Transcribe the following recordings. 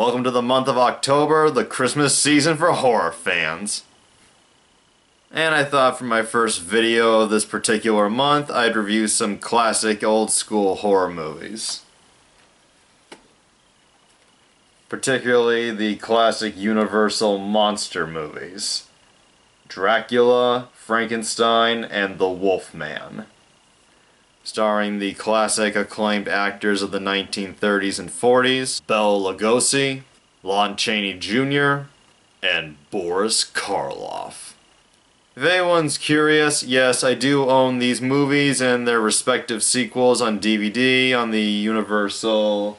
Welcome to the month of October, the Christmas season for horror fans. And I thought for my first video of this particular month, I'd review some classic old school horror movies. Particularly the classic Universal monster movies. Dracula, Frankenstein, and the Wolfman. Starring the classic acclaimed actors of the 1930s and 40s, Bela Lugosi, Lon Chaney Jr., and Boris Karloff. If anyone's curious, yes, I do own these movies and their respective sequels on DVD on the Universal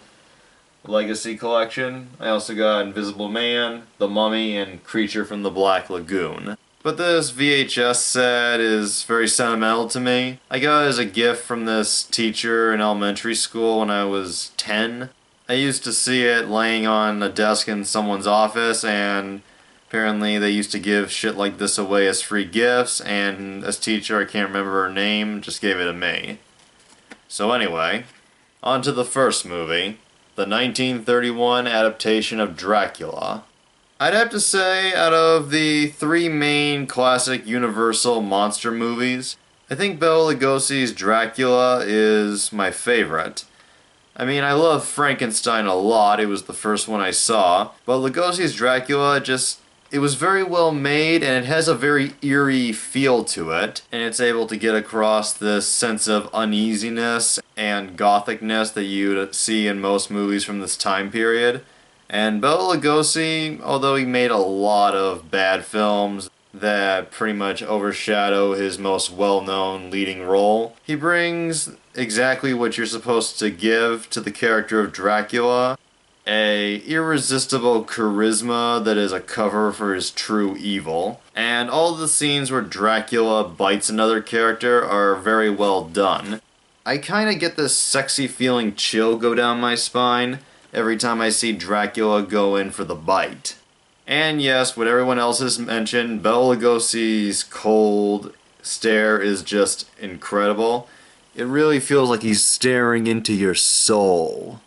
Legacy Collection. I also got Invisible Man, The Mummy, and Creature from the Black Lagoon. But this VHS set is very sentimental to me. I got it as a gift from this teacher in elementary school when I was 10. I used to see it laying on a desk in someone's office, and apparently they used to give shit like this away as free gifts, and this teacher, I can't remember her name, just gave it to me. So anyway, on to the first movie, the 1931 adaptation of Dracula. I'd have to say, out of the three main classic Universal monster movies, I think Bela Lugosi's Dracula is my favorite. I mean, I love Frankenstein a lot, it was the first one I saw, but Lugosi's Dracula it was very well made, and it has a very eerie feel to it, and it's able to get across this sense of uneasiness and gothicness that you'd see in most movies from this time period. And Bela Lugosi, although he made a lot of bad films that pretty much overshadow his most well-known leading role, he brings exactly what you're supposed to give to the character of Dracula, a irresistible charisma that is a cover for his true evil. And all the scenes where Dracula bites another character are very well done. I kinda get this sexy feeling chill go down my spine every time I see Dracula go in for the bite. And yes, what everyone else has mentioned, Bela Lugosi's cold stare is just incredible. It really feels like he's staring into your soul.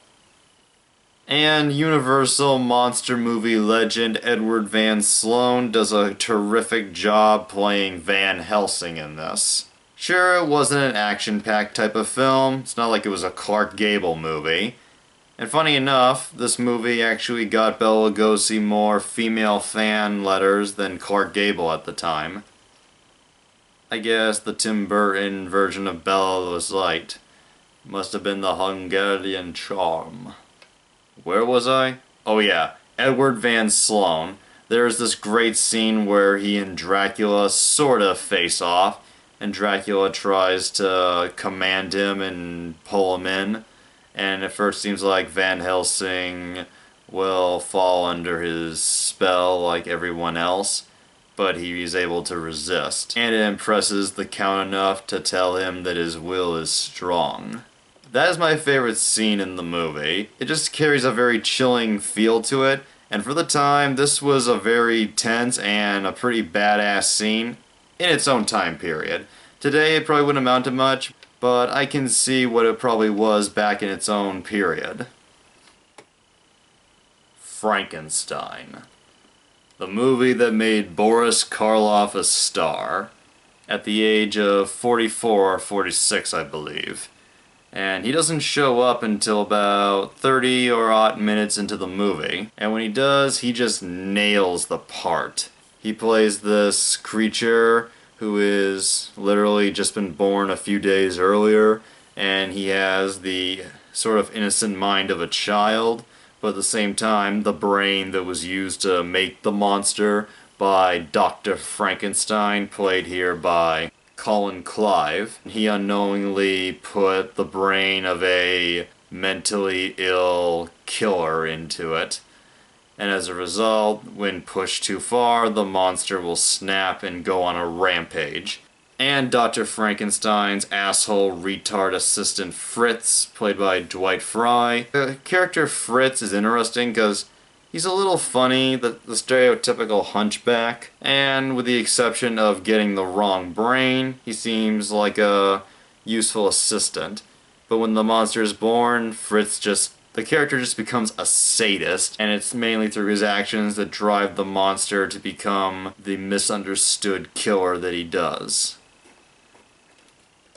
And Universal monster movie legend Edward Van Sloan does a terrific job playing Van Helsing in this. Sure, it wasn't an action-packed type of film, it's not like it was a Clark Gable movie. And funny enough, this movie actually got Bela Lugosi more female fan letters than Clark Gable at the time. I guess the Tim Burton version of Bela was light. Must have been the Hungarian charm. Where was I? Oh yeah, Edward Van Sloan. There's this great scene where he and Dracula sorta face off, and Dracula tries to command him and pull him in. And at first seems like Van Helsing will fall under his spell like everyone else, but he is able to resist. And it impresses the Count enough to tell him that his will is strong. That is my favorite scene in the movie. It just carries a very chilling feel to it, and for the time, this was a very tense and a pretty badass scene in its own time period. Today, it probably wouldn't amount to much, but I can see what it probably was back in its own period. Frankenstein. The movie that made Boris Karloff a star at the age of 44 or 46, I believe. And he doesn't show up until about 30 or odd minutes into the movie. And when he does, he just nails the part. He plays this creature who is literally just been born a few days earlier, and he has the sort of innocent mind of a child, but at the same time the brain that was used to make the monster by Dr. Frankenstein, played here by Colin Clive. He unknowingly put the brain of a mentally ill killer into it. And as a result, when pushed too far, the monster will snap and go on a rampage. And Dr. Frankenstein's asshole retard assistant Fritz, played by Dwight Frye. The character Fritz is interesting because he's a little funny, the stereotypical hunchback, and with the exception of getting the wrong brain, he seems like a useful assistant. But when the monster is born, Fritz just The character just becomes a sadist, and it's mainly through his actions that drive the monster to become the misunderstood killer that he does.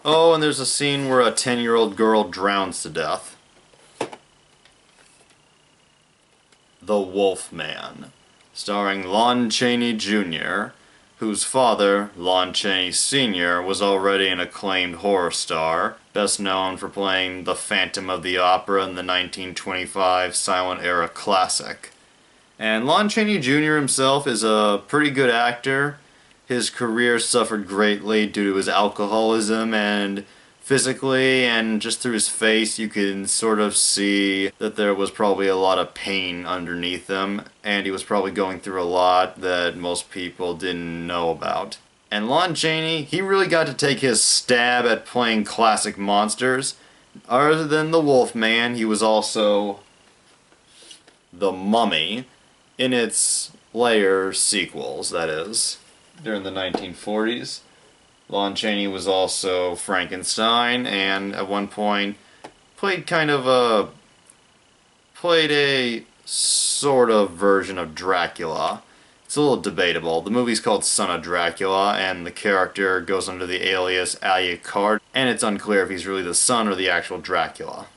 Oh, and there's a scene where a 10-year-old girl drowns to death. The Wolfman, starring Lon Chaney Jr., whose father, Lon Chaney Sr., was already an acclaimed horror star, best known for playing the Phantom of the Opera in the 1925 silent era classic. And Lon Chaney Jr. himself is a pretty good actor. His career suffered greatly due to his alcoholism, and physically and just through his face you can sort of see that there was probably a lot of pain underneath him, and he was probably going through a lot that most people didn't know about. And Lon Chaney, he really got to take his stab at playing classic monsters. Other than the Wolfman, he was also the Mummy in its later sequels, that is, during the 1940s. Lon Chaney was also Frankenstein, and at one point played a sort of version of Dracula. It's a little debatable. The movie's called Son of Dracula, and the character goes under the alias Alucard, and it's unclear if he's really the son or the actual Dracula.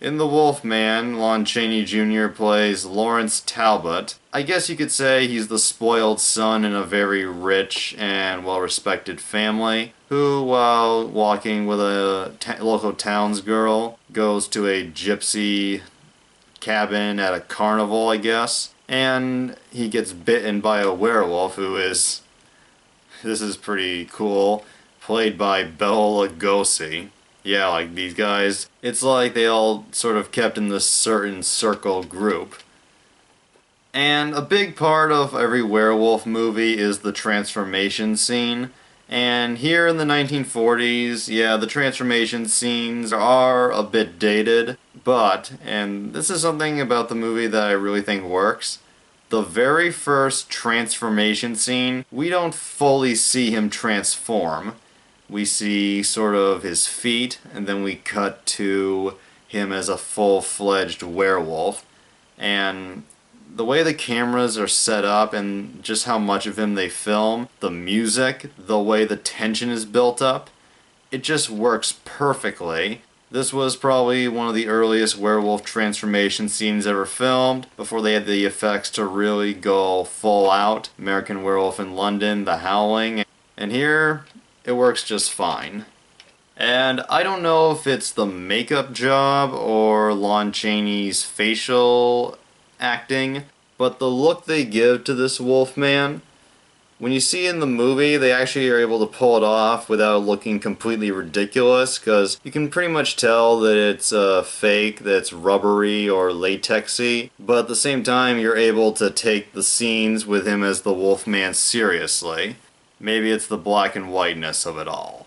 In The Wolfman, Lon Chaney Jr. plays Lawrence Talbot. I guess you could say he's the spoiled son in a very rich and well-respected family, who, while walking with a local townsgirl, goes to a gypsy cabin at a carnival, I guess, and he gets bitten by a werewolf who is, this is pretty cool, played by Bela Lugosi. Yeah, like these guys, it's like they all sort of kept in this certain circle group. And a big part of every werewolf movie is the transformation scene. And here in the 1940s, yeah, the transformation scenes are a bit dated, but, and this is something about the movie that I really think works, the very first transformation scene, we don't fully see him transform. We see sort of his feet, and then we cut to him as a full-fledged werewolf. And the way the cameras are set up and just how much of him they film, the music, the way the tension is built up, it just works perfectly. This was probably one of the earliest werewolf transformation scenes ever filmed, before they had the effects to really go full out. American Werewolf in London, The Howling, and here it works just fine. And I don't know if it's the makeup job or Lon Chaney's facial acting, but the look they give to this Wolfman, when you see in the movie, they actually are able to pull it off without looking completely ridiculous, because you can pretty much tell that it's fake, that it's rubbery or latexy, but at the same time you're able to take the scenes with him as the Wolfman seriously. Maybe it's the black and whiteness of it all.